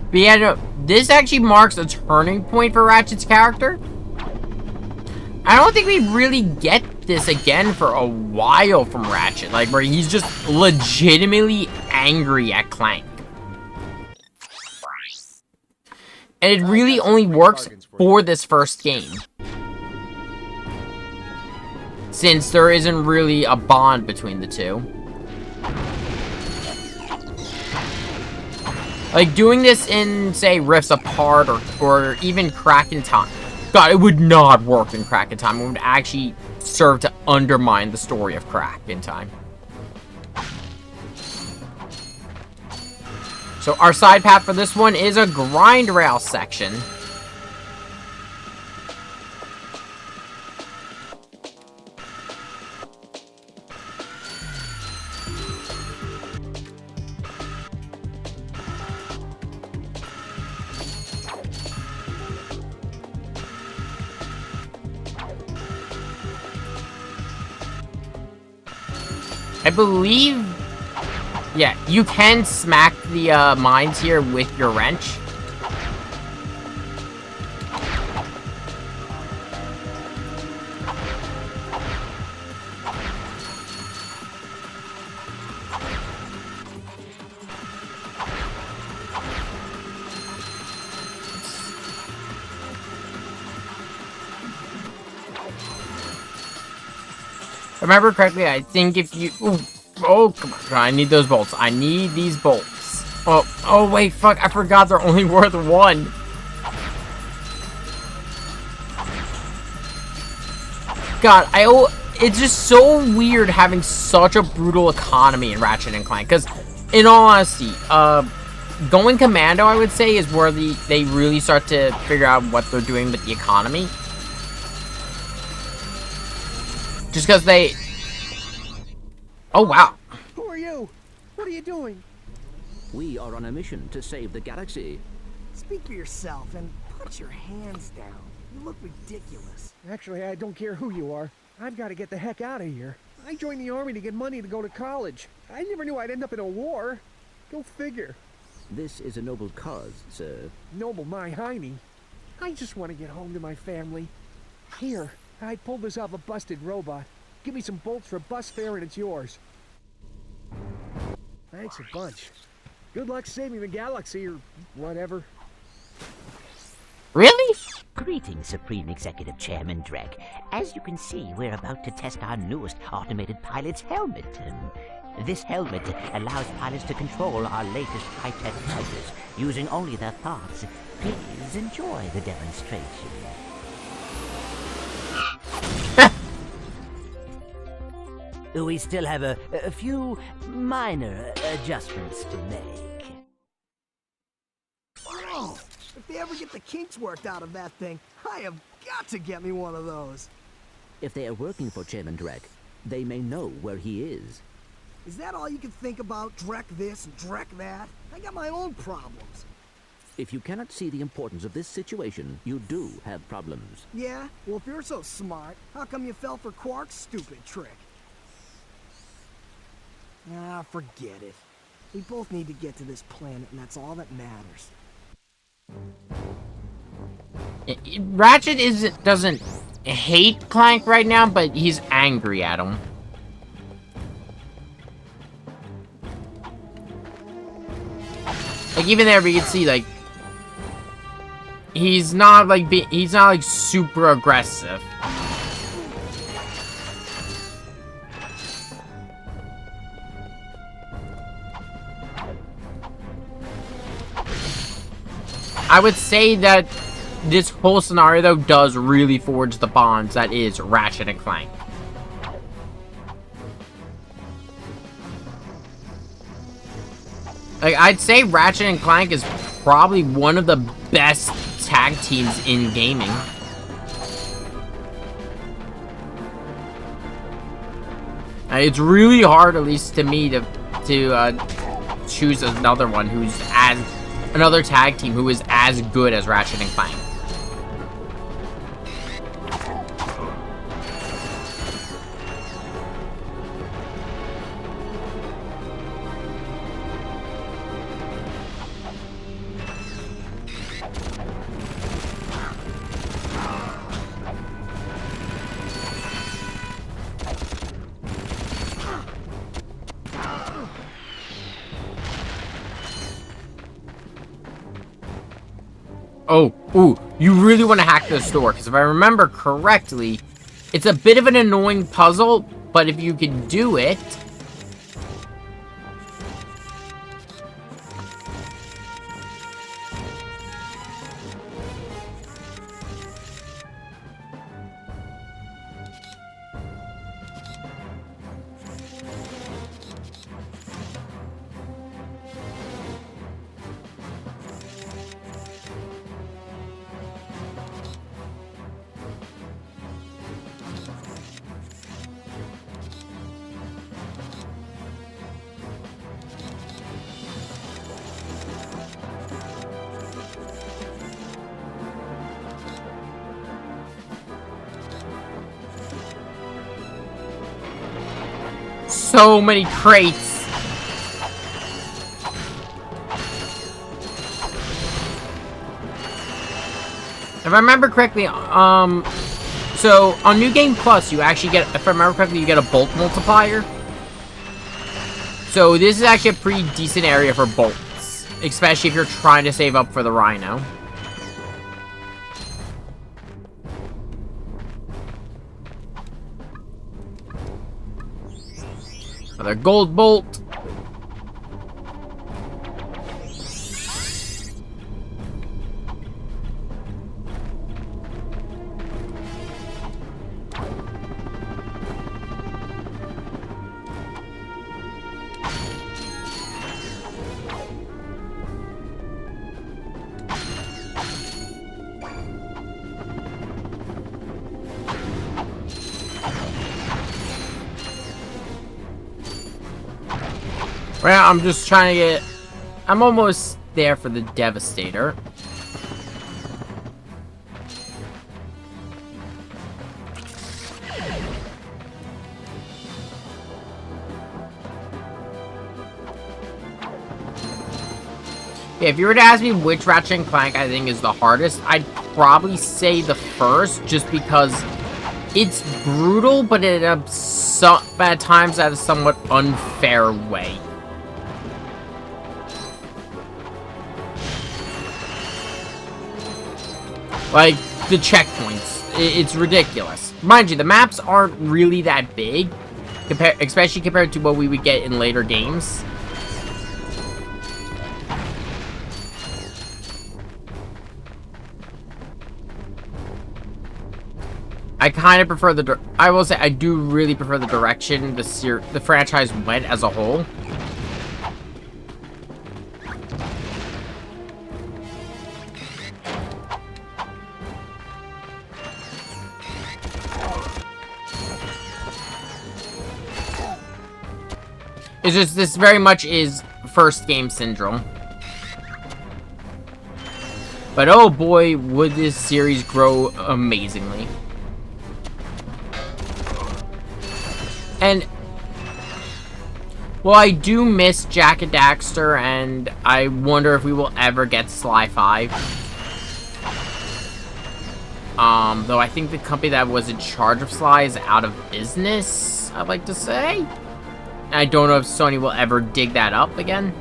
But yeah, no, this actually marks a turning point for Ratchet's character. I don't think we really get this again for a while from Ratchet, like where he's just legitimately angry at Clank. And it really only works for this first game, since there isn't really a bond between the two. Like, doing this in, say, Rifts Apart or even Crack in Time. God, it would not work in Crack in Time. It would actually serve to undermine the story of Crack in Time. So our side path for this one is a grind rail section. I believe, yeah, you can smack the mines here with your wrench. If I remember correctly, I think if you... Ooh, oh, come on. I need those bolts. I need these bolts. Oh, wait, fuck. I forgot they're only worth one. God, it's just so weird having such a brutal economy in Ratchet and Clank. Because, in all honesty, going commando, I would say, is where they really start to figure out what they're doing with the economy. Just because they... Oh, wow. Who are you? What are you doing? We are on a mission to save the galaxy. Speak for yourself and put your hands down. You look ridiculous. Actually, I don't care who you are. I've got to get the heck out of here. I joined the army to get money to go to college. I never knew I'd end up in a war. Go figure. This is a noble cause, sir. Noble my hiney. I just want to get home to my family. Here, I pulled this off a busted robot. Give me some bolts for bus fare and it's yours. Thanks a bunch. Good luck saving the galaxy or whatever. Really? Greetings, Supreme Executive Chairman Drek. As you can see, we're about to test our newest automated pilot's helmet. This helmet allows pilots to control our latest high-tech fighters using only their thoughts. Please enjoy the demonstration. We still have a few minor adjustments to make. Oh, if they ever get the kinks worked out of that thing, I have got to get me one of those. If they are working for Chairman Drek, they may know where he is. Is that all you can think about? Drek this and Drek that? I got my own problems. If you cannot see the importance of this situation, you do have problems. Yeah? Well, if you're so smart, how come you fell for Quark's stupid trick? Ah, forget it. We both need to get to this planet, and that's all that matters. Ratchet doesn't hate Clank right now, but he's angry at him. Like, even there we can see, like, he's not like super aggressive. I would say that this whole scenario, though, does really forge the bonds that is Ratchet and Clank. Like, I'd say Ratchet and Clank is probably one of the best tag teams in gaming. It's really hard, at least to me, to choose another one who's another tag team who is as good as Ratchet and Clank. Oh, ooh, you really want to hack this door, because if I remember correctly, it's a bit of an annoying puzzle, but if you can do it... So many crates. If I remember correctly, so on New Game Plus, you actually get, if I remember correctly, you get a bolt multiplier. So this is actually a pretty decent area for bolts, especially if you're trying to save up for the Rhino. Another gold bolt. Well, I'm just trying to get... I'm almost there for the Devastator. Yeah, if you were to ask me which Ratchet and Clank I think is the hardest, I'd probably say the first, just because it's brutal, but at times at a somewhat unfair way. Like, the checkpoints. It's ridiculous. Mind you, the maps aren't really that big, especially compared to what we would get in later games. I kind of prefer I will say, I do really prefer the direction the franchise went as a whole. It's just, this very much is first game syndrome. But oh boy, would this series grow amazingly. And, well, I do miss Jak and Daxter, and I wonder if we will ever get Sly 5. Though I think the company that was in charge of Sly is out of business, I'd like to say. I don't know if Sony will ever dig that up again.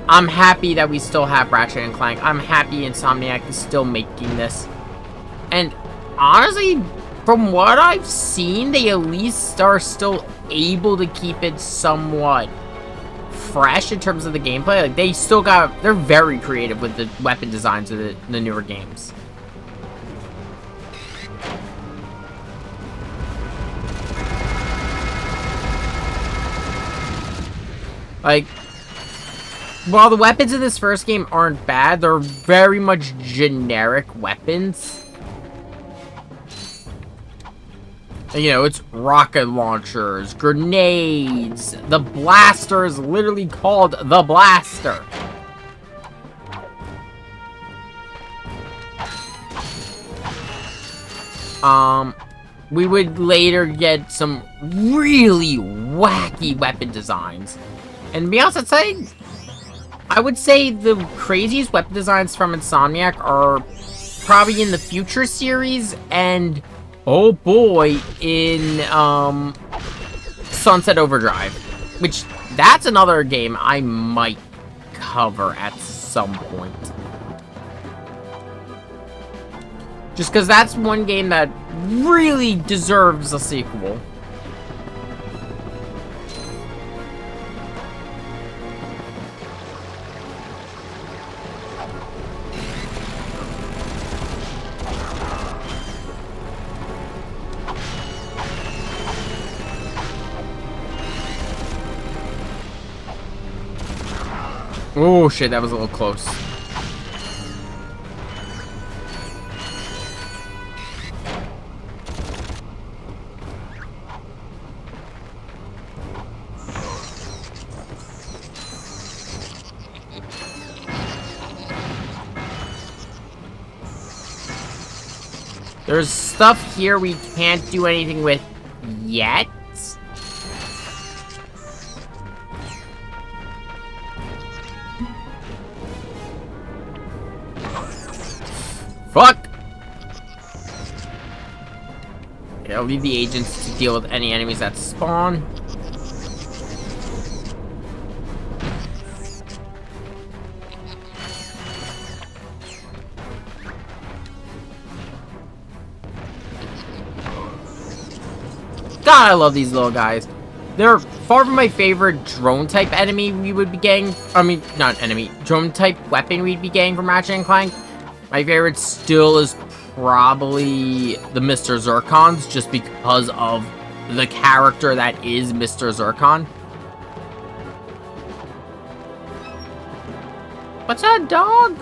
I'm happy that we still have Ratchet and Clank. I'm happy Insomniac is still making this. And honestly, from what I've seen, they at least are still able to keep it somewhat fresh in terms of the gameplay. Like, they're very creative with the weapon designs of the newer games. Like, while the weapons in this first game aren't bad, they're very much generic weapons. You know, it's rocket launchers, grenades. The blaster is literally called the Blaster. We would later get some really wacky weapon designs. And to be honest, I would say the craziest weapon designs from Insomniac are probably in the Future series and, oh boy, in Sunset Overdrive. Which, that's another game I might cover at some point. Just because that's one game that really deserves a sequel. Oh shit, that was a little close. There's stuff here we can't do anything with yet. Fuck! Okay, I'll leave the agents to deal with any enemies that spawn. God, I love these little guys. They're far from my favorite drone-type enemy we would be getting. I mean, not enemy. Drone-type weapon we'd be getting from Ratchet and Clank. My favorite still is probably the Mr. Zircons, just because of the character that is Mr. Zircon. What's that, dog?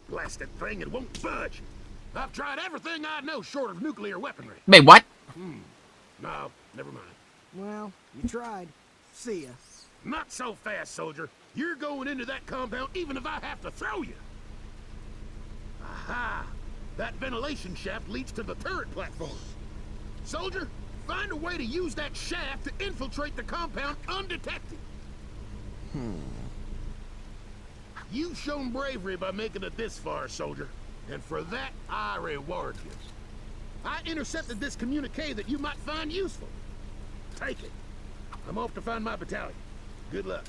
Blasted thing, it won't budge. I've tried everything I know short of nuclear weaponry. Wait, what? No, never mind. Well, you tried. See ya. Not so fast, soldier. You're going into that compound even if I have to throw you. Aha! That ventilation shaft leads to the turret platform. Soldier, find a way to use that shaft to infiltrate the compound undetected. You've shown bravery by making it this far, soldier. And for that, I reward you. I intercepted this communique that you might find useful. Take it. I'm off to find my battalion. Good luck.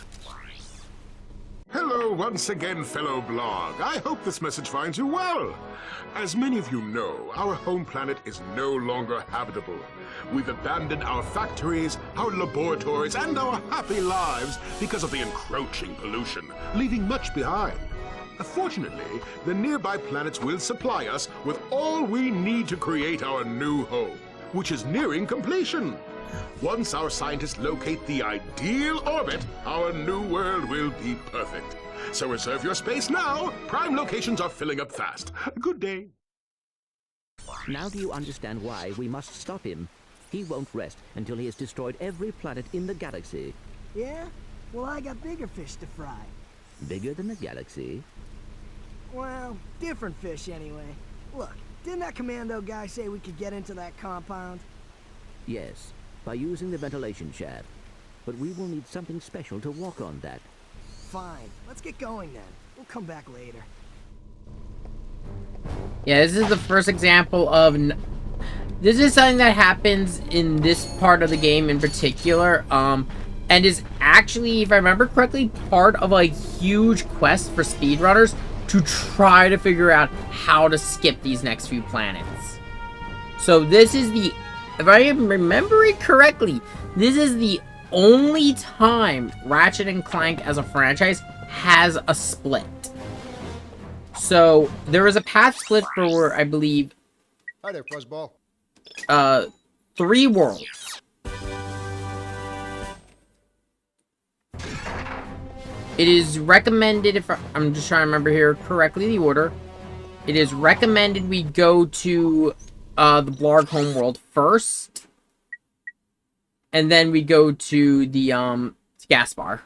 Hello once again, fellow blog. I hope this message finds you well. As many of you know, our home planet is no longer habitable. We've abandoned our factories, our laboratories, and our happy lives because of the encroaching pollution, leaving much behind. Fortunately, the nearby planets will supply us with all we need to create our new home, which is nearing completion. Once our scientists locate the ideal orbit, our new world will be perfect. So reserve your space now. Prime locations are filling up fast. Good day. Now do you understand why we must stop him? He won't rest until he has destroyed every planet in the galaxy. Yeah? Well, I got bigger fish to fry. Bigger than the galaxy? Well, different fish anyway. Look, didn't that commando guy say we could get into that compound? Yes, by using the ventilation shaft. But we will need something special to walk on that. Fine. Let's get going then. We'll come back later. Yeah, this is the first example of... This is something that happens in this part of the game in particular, and is actually, if I remember correctly, part of a huge quest for speedrunners to try to figure out how to skip these next few planets. So this is the... If I am remembering correctly, this is the only time Ratchet and Clank as a franchise has a split. So there is a path split for, I believe... Hi there, Fuzzball. 3 worlds. It is recommended, if I'm just trying to remember here correctly the order, it is recommended we go to the Blarg homeworld first, and then we go to the gas bar.